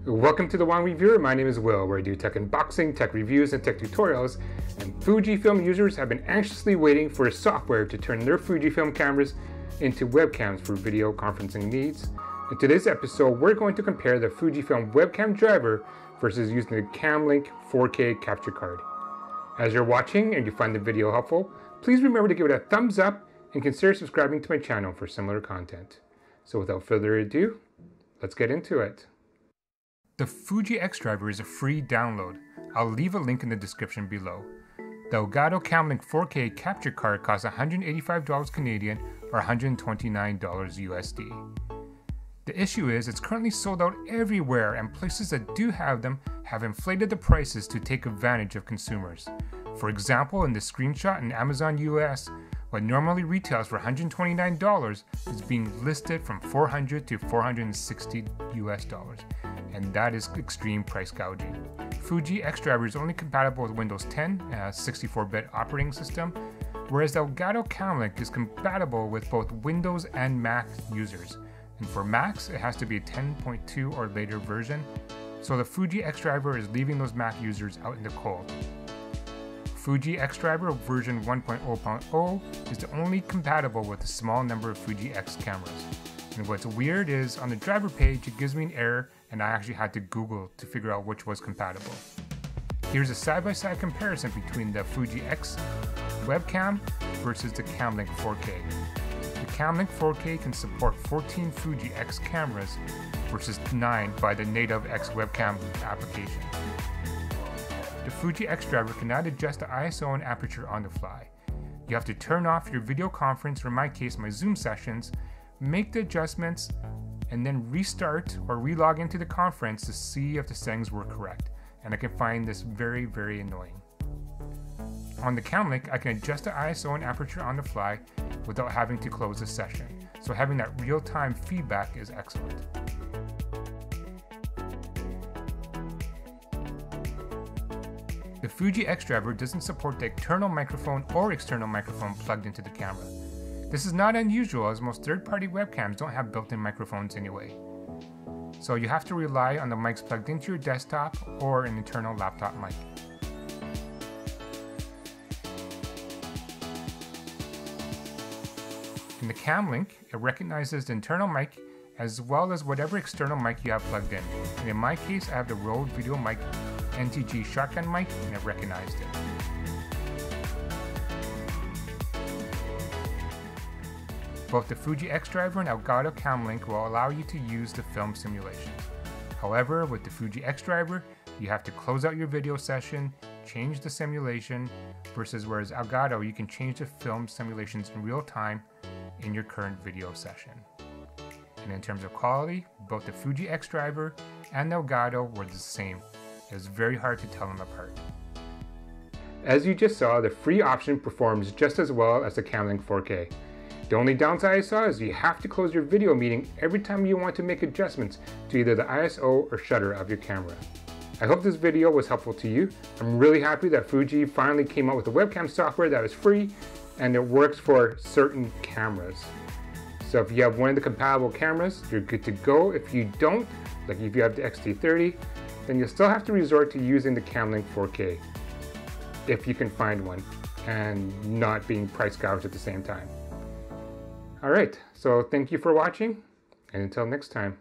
Welcome to The Wong Reviewer. My name is Will, where I do tech unboxing, tech reviews, and tech tutorials. And Fujifilm users have been anxiously waiting for a software to turn their Fujifilm cameras into webcams for video conferencing needs. In today's episode, we're going to compare the Fujifilm webcam driver versus using the Cam Link 4K capture card. As you're watching and you find the video helpful, please remember to give it a thumbs up and consider subscribing to my channel for similar content. So without further ado, let's get into it. The Fuji X driver is a free download. I'll leave a link in the description below. The Elgato Cam Link 4K capture card costs $185 Canadian or $129 USD. The issue is it's currently sold out everywhere, and places that do have them have inflated the prices to take advantage of consumers. For example, in the screenshot in Amazon US, what normally retails for $129 is being listed from $400 to $460 US, and that is extreme price gouging. Fuji X driver is only compatible with Windows 10 and 64-bit operating system, whereas the Elgato Cam Link is compatible with both Windows and Mac users. And for Macs, it has to be a 10.2 or later version, so the Fuji X driver is leaving those Mac users out in the cold. Fuji X driver version 1.0.0 is the only compatible with a small number of Fuji X cameras. And what's weird is on the driver page it gives me an error, and I actually had to Google to figure out which was compatible. Here's a side-by-side comparison between the Fuji X Webcam versus the Cam Link 4K. The Cam Link 4K can support 14 Fuji X cameras versus 9 by the native X Webcam application. The Fuji X driver cannot adjust the ISO and aperture on the fly. You have to turn off your video conference, or in my case my Zoom sessions, make the adjustments, and then restart or relog into the conference to see if the settings were correct. And I can find this very, very annoying. On the Cam Link, I can adjust the ISO and aperture on the fly without having to close the session. So having that real-time feedback is excellent. The Fuji X driver doesn't support the internal microphone or external microphone plugged into the camera. This is not unusual, as most third-party webcams don't have built-in microphones anyway. So you have to rely on the mics plugged into your desktop or an internal laptop mic. In the Cam Link, it recognizes the internal mic as well as whatever external mic you have plugged in. And in my case, I have the Rode Video Mic NTG shotgun mic, and it recognized it. Both the Fuji X driver and Elgato Cam Link will allow you to use the film simulation. However, with the Fuji X driver, you have to close out your video session, change the simulation, versus whereas Elgato, you can change the film simulations in real time in your current video session. And in terms of quality, both the Fuji X driver and the Elgato were the same. It was very hard to tell them apart. As you just saw, the free option performs just as well as the Cam Link 4K. The only downside I saw is you have to close your video meeting every time you want to make adjustments to either the ISO or shutter of your camera. I hope this video was helpful to you. I'm really happy that Fuji finally came out with a webcam software that is free and it works for certain cameras. So if you have one of the compatible cameras, you're good to go. If you don't, like if you have the X-T30, then you'll still have to resort to using the Cam Link 4K if you can find one and not being price gouged at the same time. Alright, so thank you for watching, and until next time.